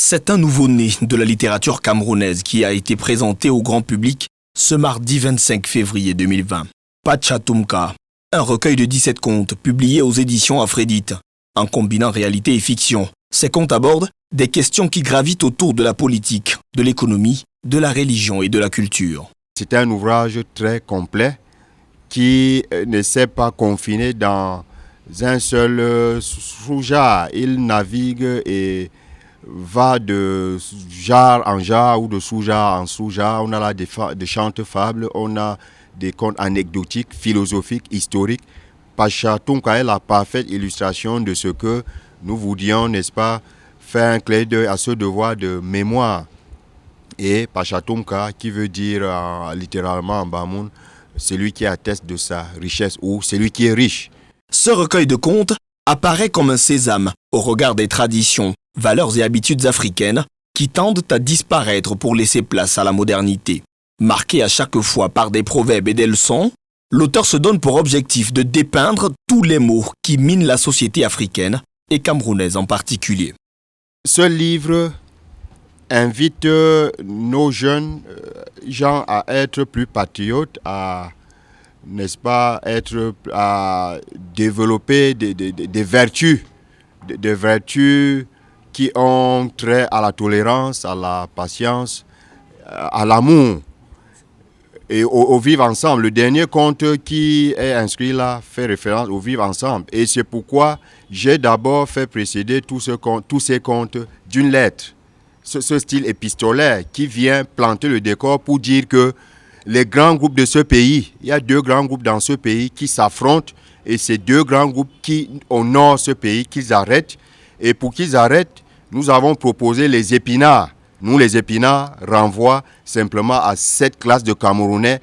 C'est un nouveau-né de la littérature camerounaise qui a été présenté au grand public ce mardi 25 février 2020. Pachatoumka, un recueil de 17 contes publiés aux éditions Aphrodite. En combinant réalité et fiction, ces contes abordent des questions qui gravitent autour de la politique, de l'économie, de la religion et de la culture. C'est un ouvrage très complet qui ne s'est pas confiné dans un seul sous-genre. Il navigue et va de genre en genre ou de sous-genre en sous-genre. On a là des chantes fables, on a des contes anecdotiques, philosophiques, historiques. Pachatoumka est la parfaite illustration de ce que nous voulions, n'est-ce pas, faire un clin d'œil à ce devoir de mémoire. Et Pachatoumka, qui veut dire littéralement en Bamoun, celui qui atteste de sa richesse ou celui qui est riche. Ce recueil de contes apparaît comme un sésame au regard des traditions, valeurs et habitudes africaines qui tendent à disparaître pour laisser place à la modernité. Marqué à chaque fois par des proverbes et des leçons, l'auteur se donne pour objectif de dépeindre tous les maux qui minent la société africaine et camerounaise en particulier. Ce livre invite nos jeunes gens à être plus patriotes, à, n'est-ce pas, à développer des vertus, des vertus qui ont trait à la tolérance, à la patience, à l'amour et au vivre ensemble. Le dernier conte qui est inscrit là fait référence au vivre ensemble. Et c'est pourquoi j'ai d'abord fait précéder tous ces contes d'une lettre. Ce style épistolaire qui vient planter le décor pour dire que les grands groupes de ce pays, il y a deux grands groupes dans ce pays qui s'affrontent et ces deux grands groupes qui honorent ce pays, qu'ils arrêtent. Et pour qu'ils arrêtent, nous avons proposé les épinards. Nous, les épinards renvoient simplement à cette classe de Camerounais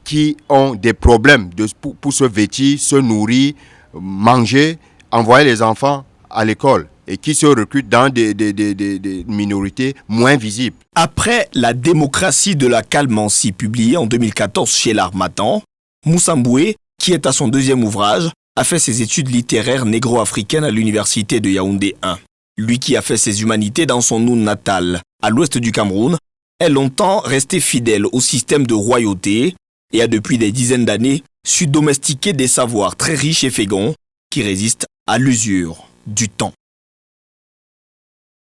qui ont des problèmes pour se vêtir, se nourrir, manger, envoyer les enfants à l'école et qui se recrutent dans des minorités moins visibles. Après La démocratie de la Calmancie, publié en 2014 chez l'Harmattan, Moussa Mboué, qui est à son deuxième ouvrage, a fait ses études littéraires négro-africaines à l'université de Yaoundé 1. Lui qui a fait ses humanités dans son Noun natal, à l'ouest du Cameroun, est longtemps resté fidèle au système de royauté et a depuis des dizaines d'années su domestiquer des savoirs très riches et féconds qui résistent à l'usure du temps.